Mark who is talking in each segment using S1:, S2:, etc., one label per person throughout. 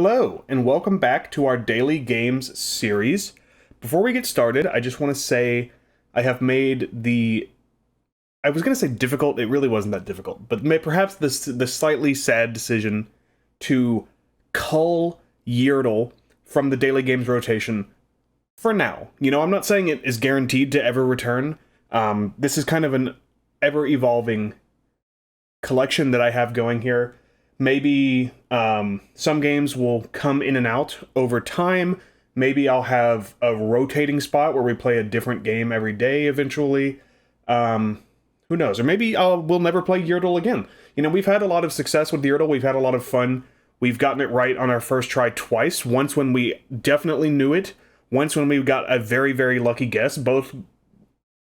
S1: Hello, and welcome back to our Daily Games series. Before we get started, I just want to say I have made I was going to say difficult, it really wasn't that difficult, but perhaps the slightly sad decision to cull Wordle from the Daily Games rotation for now. You know, I'm not saying it is guaranteed to ever return. This is kind of an ever-evolving collection that I have going here. Maybe some games will come in and out over time. Maybe I'll have a rotating spot where we play a different game every day eventually. Who knows? Or maybe we'll never play Wordle again. You know, we've had a lot of success with Wordle. We've had a lot of fun. We've gotten it right on our first try twice. Once when we definitely knew it. Once when we got a very, very lucky guess. Both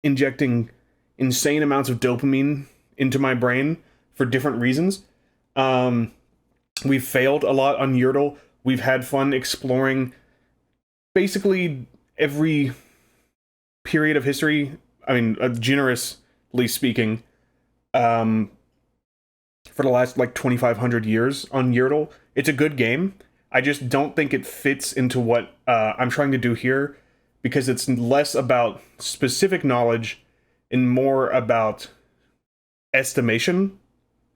S1: injecting insane amounts of dopamine into my brain for different reasons. We've failed a lot on Wordle. We've had fun exploring basically every period of history. I mean, generously speaking, for the last like 2,500 years on Wordle. It's a good game. I just don't think it fits into what I'm trying to do here, because it's less about specific knowledge and more about estimation,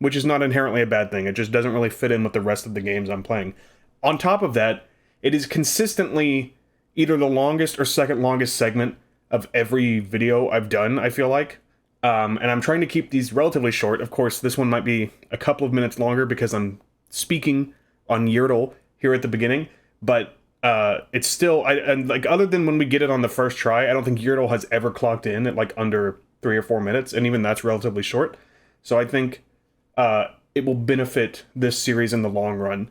S1: which is not inherently a bad thing. It just doesn't really fit in with the rest of the games I'm playing. On top of that, it is consistently either the longest or second longest segment of every video I've done, I feel like. And I'm trying to keep these relatively short. Of course, this one might be a couple of minutes longer because I'm speaking on Wordle here at the beginning. But it's still, like, other than when we get it on the first try, I don't think Wordle has ever clocked in at like under 3 or 4 minutes. And even that's relatively short. So I think it will benefit this series in the long run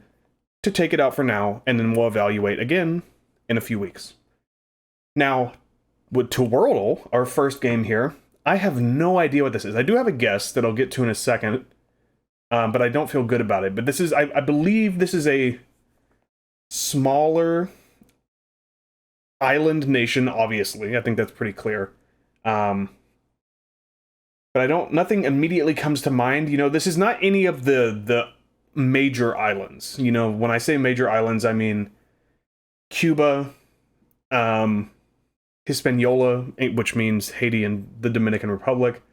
S1: to take it out for now, and then we'll evaluate again in a few weeks. Now, to Worldle, our first game here, I have no idea what this is. I do have a guess that I'll get to in a second, but I don't feel good about it. But this is, I believe this is a smaller island nation, obviously. I think that's pretty clear. But nothing immediately comes to mind. You know, this is not any of the major islands. You know, when I say major islands, I mean Cuba, Hispaniola, which means Haiti and the Dominican Republic.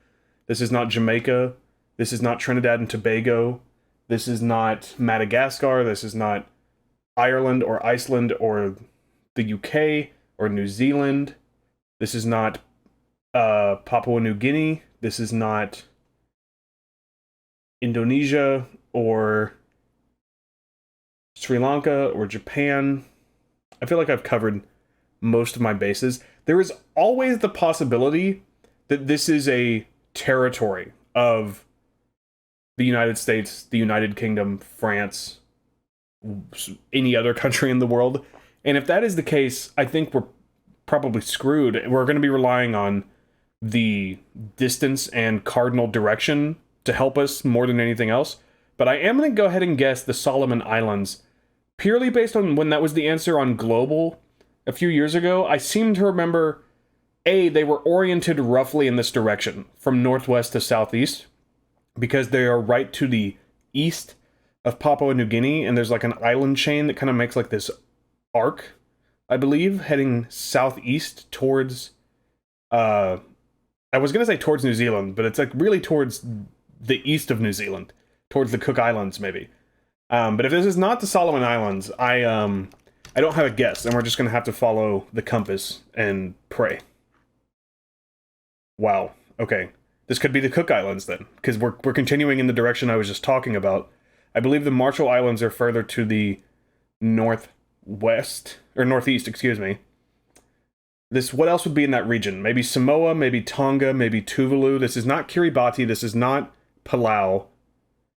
S1: This is not Jamaica. This is not Trinidad and Tobago. This is not Madagascar. This is not Ireland or Iceland or the UK or New Zealand. This is not Papua New Guinea. This is not Indonesia or Sri Lanka or Japan. I feel like I've covered most of my bases. There is always the possibility that this is a territory of the United States, the United Kingdom, France, any other country in the world. And if that is the case, I think we're probably screwed. We're going to be relying on the distance and cardinal direction to help us more than anything else. But I am going to go ahead and guess the Solomon Islands, purely based on when that was the answer on Globle a few years ago. I seem to remember, they were oriented roughly in this direction, from northwest to southeast, because they are right to the east of Papua New Guinea, and there's like an island chain that kind of makes like this arc, I believe, heading southeast towards, I was going to say towards New Zealand, but it's like really towards the east of New Zealand, towards the Cook Islands, maybe. But if this is not the Solomon Islands, I don't have a guess, and we're just going to have to follow the compass and pray. Wow. Okay. This could be the Cook Islands, then, because we're continuing in the direction I was just talking about. I believe the Marshall Islands are further to the northwest, or northeast, excuse me. What else would be in that region? Maybe Samoa, maybe Tonga, maybe Tuvalu. This is not Kiribati. This is not Palau.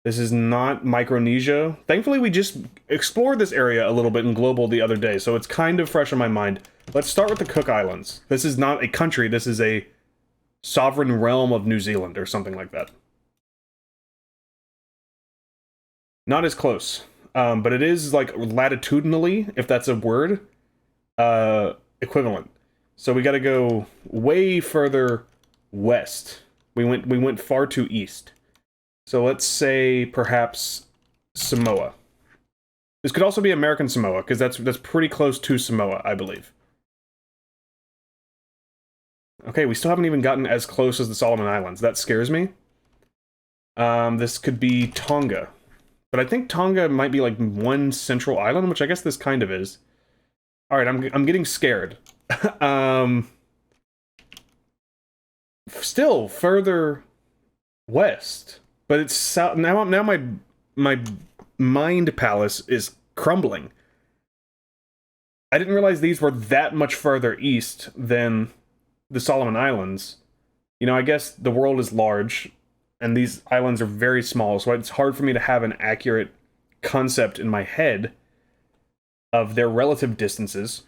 S1: This is not Micronesia. Thankfully, we just explored this area a little bit in Globle the other day, so it's kind of fresh in my mind. Let's start with the Cook Islands. This is not a country. This is a sovereign realm of New Zealand or something like that. Not as close, but it is like latitudinally, if that's a word, equivalent. So we got to go way further west. We went far too east. So let's say perhaps Samoa. This could also be American Samoa, because that's pretty close to Samoa, I believe. Okay, we still haven't even gotten as close as the Solomon Islands. That scares me. This could be Tonga. But I think Tonga might be like one central island, which I guess this kind of is. Alright, I'm getting scared. Still further west. But it's south. Now my mind palace is crumbling. I didn't realize these were that much further east than the Solomon Islands. You know, I guess the world is large, and these islands are very small, so it's hard for me to have an accurate concept in my head of their relative distances.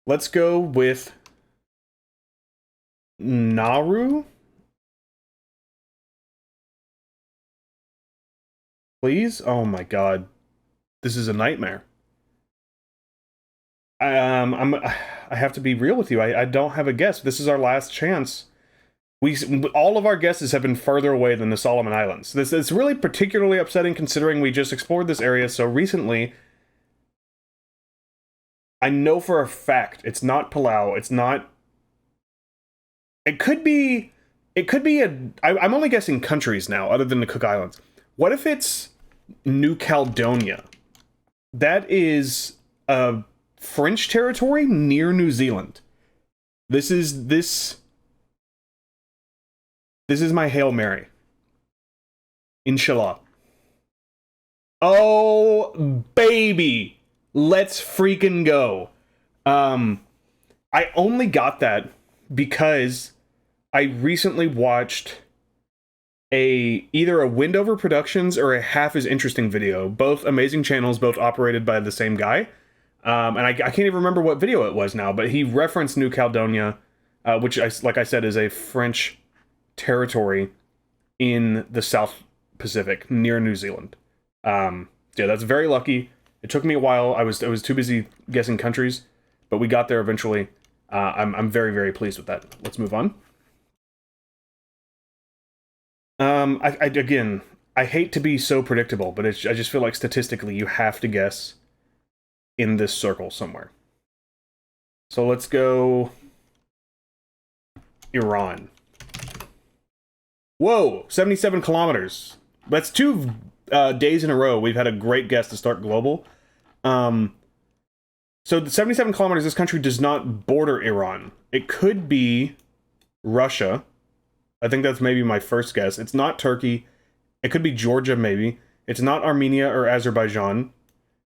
S1: Let's go with Nauru? Please? Oh my god. This is a nightmare. I have to be real with you. I don't have a guess. This is our last chance. All of our guesses have been further away than the Solomon Islands. It's really particularly upsetting considering we just explored this area so recently. I know for a fact it's not Palau. It's not... It could be I'm only guessing countries now, other than the Cook Islands. What if it's New Caledonia? That is a French territory near New Zealand. This is my Hail Mary. Inshallah. Oh, baby! Let's freaking go. I only got that because I recently watched either a Wendover Productions or a Half Is Interesting video. Both amazing channels, both operated by the same guy. And I can't even remember what video it was now, but he referenced New Caledonia, which, like I said, is a French territory in the South Pacific, near New Zealand. Yeah, that's very lucky. It took me a while. I was too busy guessing countries, but we got there eventually. I'm very, very pleased with that. Let's move on. Again, I hate to be so predictable, but I just feel like statistically you have to guess in this circle somewhere. So let's go Iran. Whoa, 77 kilometers. That's 2 days in a row we've had a great guess to start Globle. So the 77 kilometers, this country does not border Iran. It could be Russia. I think that's maybe my first guess. It's not Turkey. It could be Georgia, maybe. It's not Armenia or Azerbaijan.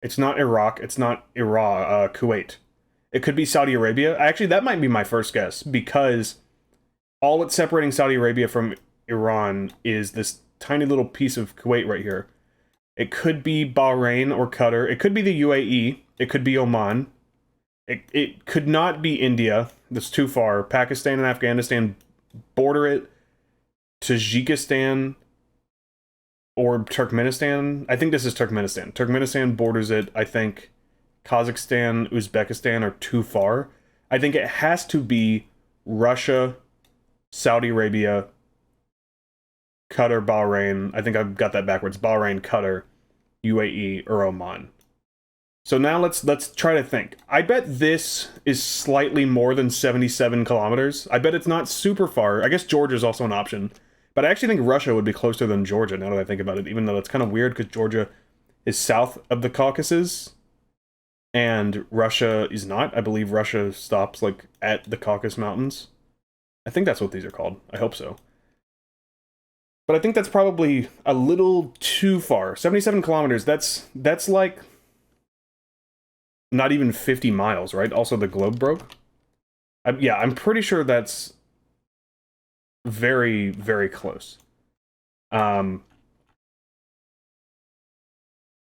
S1: It's not Iraq. It's not Iran, Kuwait. It could be Saudi Arabia. Actually, that might be my first guess, because all that's separating Saudi Arabia from Iran is this tiny little piece of Kuwait right here. It could be Bahrain or Qatar. It could be the UAE. It could be Oman. It could not be India. That's too far. Pakistan and Afghanistan border it. Tajikistan or Turkmenistan. I think this is Turkmenistan. Turkmenistan borders it. I think Kazakhstan, Uzbekistan are too far. I think it has to be Russia, Saudi Arabia, Qatar, Bahrain. I think I've got that backwards. Bahrain, Qatar, UAE, or Oman. So now let's try to think. I bet this is slightly more than 77 kilometers. I bet it's not super far. I guess Georgia is also an option. But I actually think Russia would be closer than Georgia, now that I think about it, even though that's kind of weird because Georgia is south of the Caucasus, and Russia is not. I believe Russia stops, like, at the Caucasus Mountains. I think that's what these are called. I hope so. But I think that's probably a little too far. 77 kilometers, that's like not even 50 miles, right? Also, the globe broke. Yeah, I'm pretty sure that's very, very close.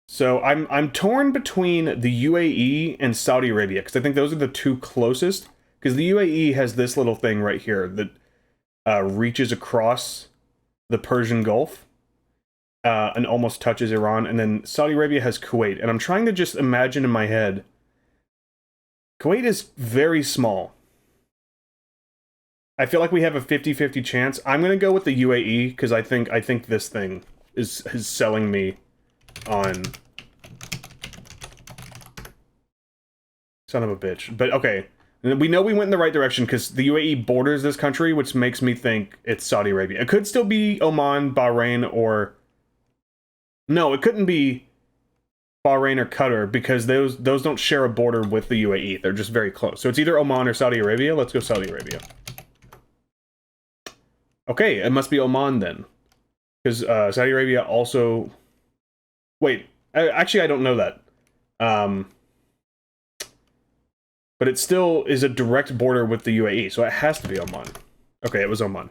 S1: So I'm torn between the UAE and Saudi Arabia, because I think those are the two closest. Because the UAE has this little thing right here that reaches across the Persian Gulf and almost touches Iran. And then Saudi Arabia has Kuwait. And I'm trying to just imagine in my head. Kuwait is very small. I feel like we have a 50-50 chance. I'm going to go with the UAE because I think this thing is selling me on Son of a bitch. But okay. We know we went in the right direction because the UAE borders this country, which makes me think it's Saudi Arabia. It could still be Oman, Bahrain, or... No, it couldn't be Bahrain or Qatar because those don't share a border with the UAE. They're just very close. So it's either Oman or Saudi Arabia. Let's go Saudi Arabia. Okay, it must be Oman then. Because Saudi Arabia also... Wait, actually I don't know that. But it still is a direct border with the UAE, so it has to be Oman. Okay, it was Oman.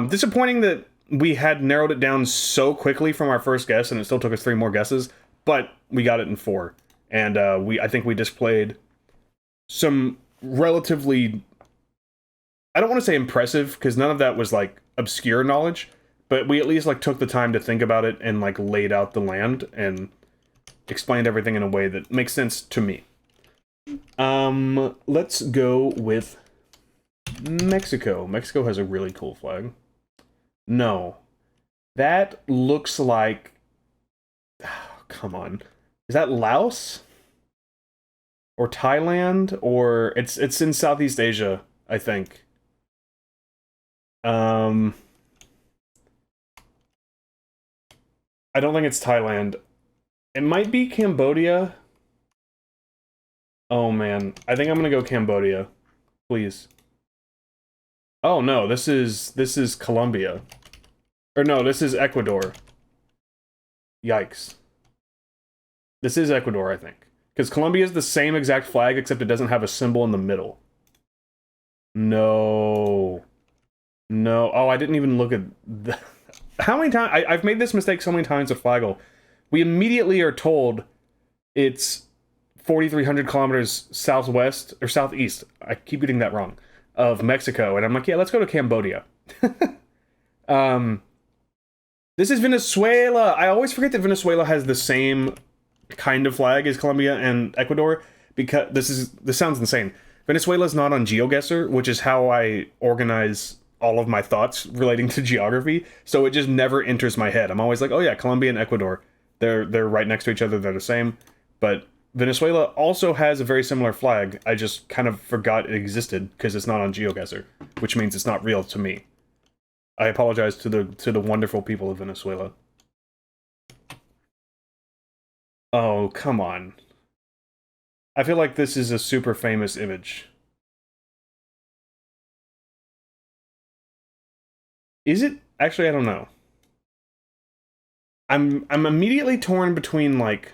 S1: Disappointing that we had narrowed it down so quickly from our first guess, and it still took us 3 more guesses, but we got it in 4. And I think we displayed some relatively... I don't want to say impressive, because none of that was, like, obscure knowledge, but we at least, like, took the time to think about it and, like, laid out the land and explained everything in a way that makes sense to me. Let's go with Mexico. Mexico has a really cool flag. No. That looks like... Oh, come on. Is that Laos? Or Thailand? Or... It's in Southeast Asia, I think. I don't think it's Thailand. It might be Cambodia. Oh man, I think I'm gonna go Cambodia, please. Oh no, this is Colombia, or no, this is Ecuador. Yikes. This is Ecuador, I think, because Colombia is the same exact flag except it doesn't have a symbol in the middle. No, no. Oh, I didn't even look at the... How many times I've made this mistake so many times with Flagle. We immediately are told it's 4,300 kilometers southwest, or southeast, I keep getting that wrong, of Mexico, and I'm like, yeah, let's go to Cambodia. This is Venezuela! I always forget that Venezuela has the same kind of flag as Colombia and Ecuador, because this sounds insane. Venezuela's not on GeoGuessr, which is how I organize all of my thoughts relating to geography, so it just never enters my head. I'm always like, oh yeah, Colombia and Ecuador, they're right next to each other, they're the same, but Venezuela also has a very similar flag. I just kind of forgot it existed because it's not on GeoGuessr, which means it's not real to me. I apologize to the wonderful people of Venezuela. Oh, come on. I feel like this is a super famous image. Is it? Actually, I don't know. I'm immediately torn between, like...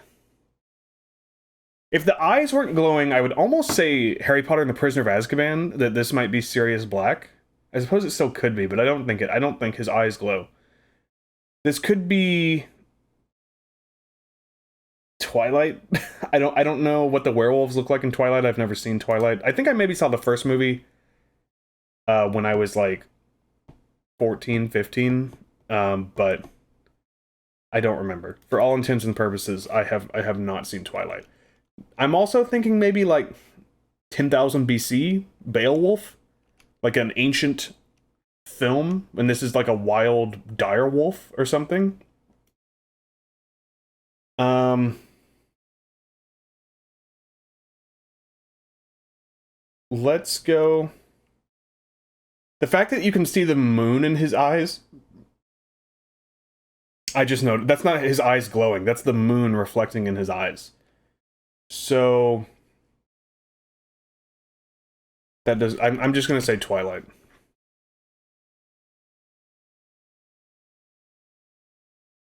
S1: If the eyes weren't glowing, I would almost say Harry Potter and the Prisoner of Azkaban, that this might be Sirius Black. I suppose it still could be, but I don't think his eyes glow. This could be Twilight. I don't know what the werewolves look like in Twilight. I've never seen Twilight. I think I maybe saw the first movie when I was like 14, 15, but I don't remember. For all intents and purposes, I have not seen Twilight. I'm also thinking maybe like 10,000 BC, Beowulf, like an ancient film, and this is like a wild dire wolf or something. Let's go. The fact that you can see the moon in his eyes, I just noticed that's not his eyes glowing. That's the moon reflecting in his eyes. So that does. I'm just gonna say Twilight.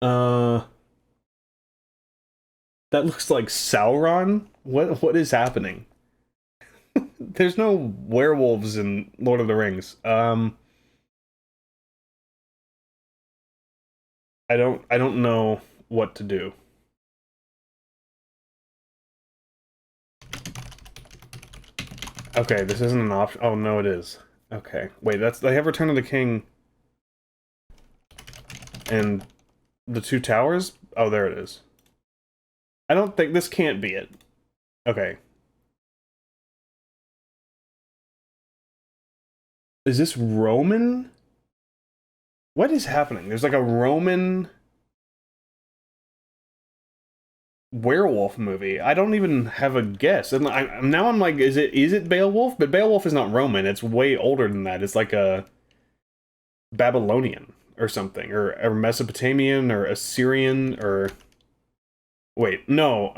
S1: That looks like Sauron. What is happening? There's no werewolves in Lord of the Rings. I don't know what to do. Okay, this isn't an option. Oh no, it is. Okay, wait. They have Return of the King and the Two Towers. Oh, there it is. I don't think this can't be it. Okay. Is this Roman? What is happening? There's like a Roman... werewolf movie. I don't even have a guess. And now I'm like, is it Beowulf? But Beowulf is not Roman. It's way older than that. It's like a Babylonian or something, or Mesopotamian or Assyrian or wait, no.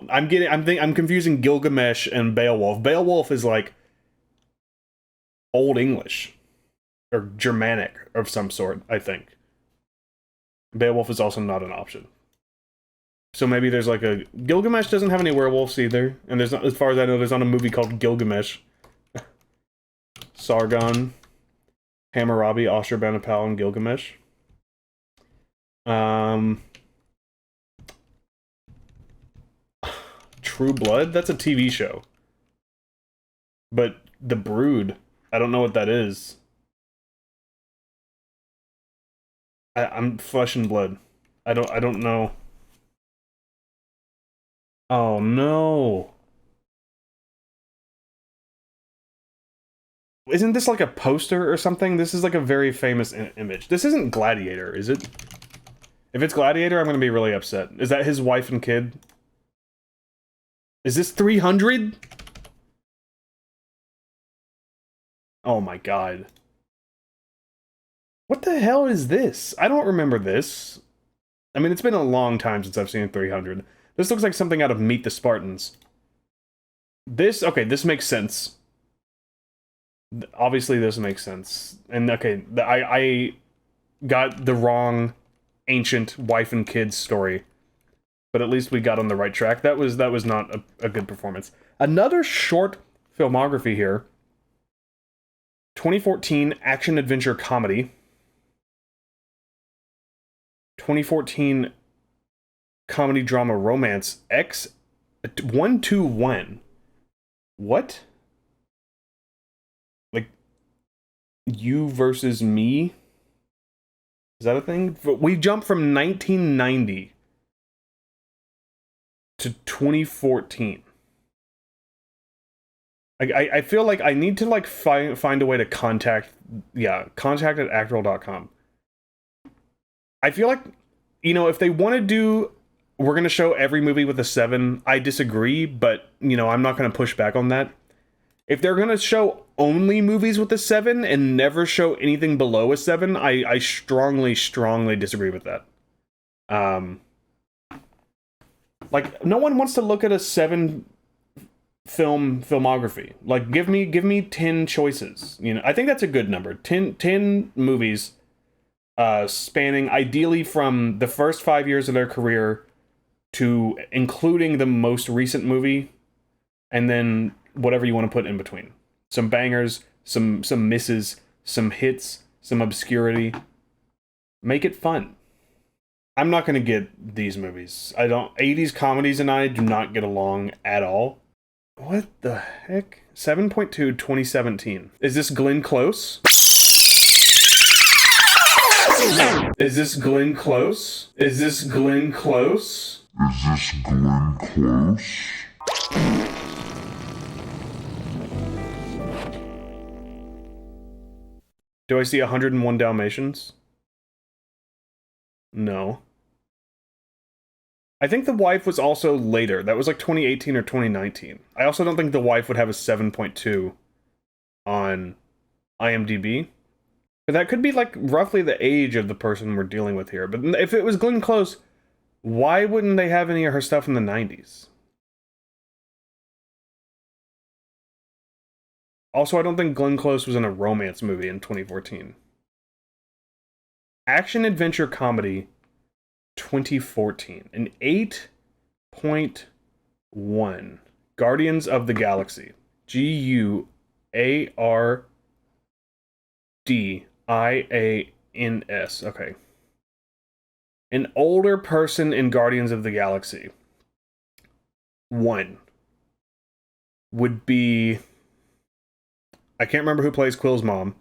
S1: I'm confusing Gilgamesh and Beowulf. Beowulf is like Old English or Germanic of some sort, I think. Beowulf is also not an option. So maybe there's like a Gilgamesh doesn't have any werewolves either, and there's not, as far as I know, there's not a movie called Gilgamesh. Sargon, Hammurabi, Ashurbanipal, and Gilgamesh. True Blood? That's a TV show. But The Brood, I don't know what that is. I'm Flesh and Blood. I don't know. Oh no. Isn't this like a poster or something? This is like a very famous image. This isn't Gladiator, is it? If it's Gladiator, I'm gonna be really upset. Is that his wife and kid? Is this 300? Oh my god. What the hell is this? I don't remember this. I mean, it's been a long time since I've seen 300. This looks like something out of Meet the Spartans. Okay, this makes sense. Obviously, this makes sense. And okay, I got the wrong ancient wife and kids story. But at least we got on the right track. That was not a good performance. Another short filmography here. 2014 action-adventure comedy. 2014 comedy drama romance X 121. What? Like You versus Me? Is that a thing? We jumped from 1990 to 2014. I feel like I need to like find a way to contact at Actorle.com. I feel like, you know, if they want to do, we're going to show every movie with a 7, I disagree, but, you know, I'm not going to push back on that. If they're going to show only movies with a 7 and never show anything below a 7, I strongly disagree with that. Like, no one wants to look at a 7 filmography. Like, give me 10 choices. You know, I think that's a good number. 10 movies spanning ideally from the first 5 years of their career to including the most recent movie, and then whatever you want to put in between. Some bangers, some misses, some hits, some obscurity. Make it fun. I'm not going to get these movies. 80s comedies and I do not get along at all. What the heck? 7.2 2017. Is this Glenn Close? Is this Glenn Close? Is this Glenn Close?
S2: Is this Glenn Close?
S1: Do I see 101 Dalmatians? No. I think The Wife was also later. That was like 2018 or 2019. I also don't think The Wife would have a 7.2 on IMDb. But that could be like roughly the age of the person we're dealing with here. But if it was Glenn Close, why wouldn't they have any of her stuff in the 90s? Also, I don't think Glenn Close was in a romance movie in 2014. Action-adventure comedy 2014. An 8.1. Guardians of the Galaxy. Guardians. Okay. An older person in Guardians of the Galaxy. 1 would be... I can't remember who plays Quill's mom.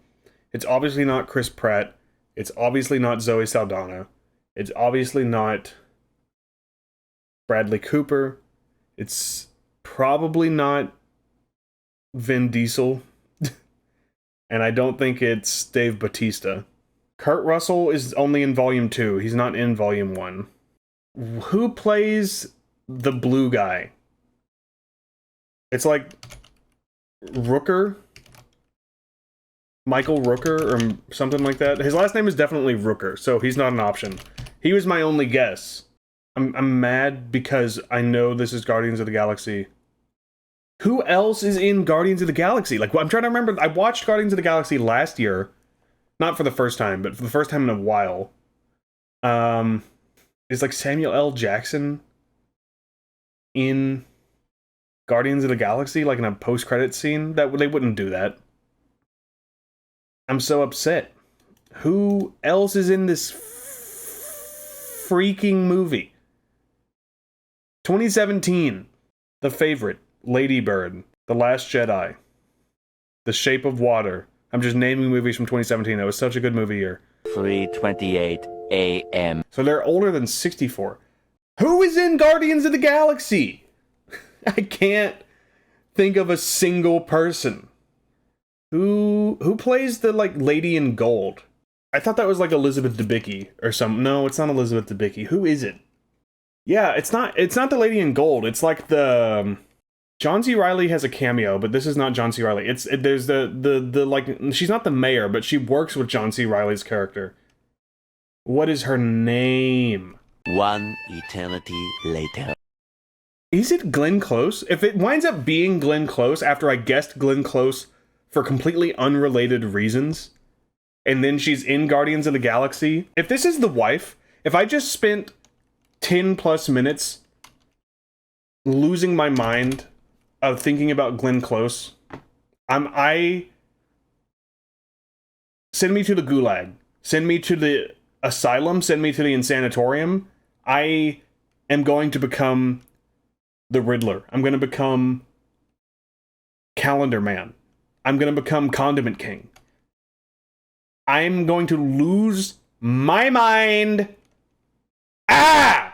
S1: It's obviously not Chris Pratt. It's obviously not Zoe Saldana. It's obviously not Bradley Cooper. It's probably not Vin Diesel. And I don't think it's Dave Bautista. Kurt Russell is only in Volume 2. He's not in Volume 1. Who plays the blue guy? It's like Rooker? Michael Rooker or something like that. His last name is definitely Rooker, so he's not an option. He was my only guess. I'm mad because I know this is Guardians of the Galaxy. Who else is in Guardians of the Galaxy? Like, I'm trying to remember. I watched Guardians of the Galaxy last year. Not for the first time, but for the first time in a while. Is like Samuel L. Jackson in Guardians of the Galaxy, like in a post-credit scene? That they wouldn't do that. I'm so upset. Who else is in this freaking movie? 2017. The Favorite. Lady Bird. The Last Jedi. The Shape of Water. I'm just naming movies from 2017. That was such a good movie year.
S3: 3:28 a.m.
S1: So they're older than 64. Who is in Guardians of the Galaxy? I can't think of a single person. Who plays the, like, lady in gold? I thought that was, like, Elizabeth Debicki or something. No, it's not Elizabeth Debicki. Who is it? Yeah, it's not the lady in gold. It's like the... John C. Reilly has a cameo, but this is not John C. Reilly. There's the like, she's not the mayor, but she works with John C. Reilly's character. What is her name?
S3: One eternity later.
S1: Is it Glenn Close? If it winds up being Glenn Close after I guessed Glenn Close for completely unrelated reasons, and then she's in Guardians of the Galaxy, if this is the wife, if I just spent 10 plus minutes losing my mind of thinking about Glenn Close, I send me to the gulag, send me to the asylum, send me to the insanatorium. I am going to become the Riddler. I'm going to become Calendar Man. I'm going to become Condiment King. I'm going to lose my mind. Ah!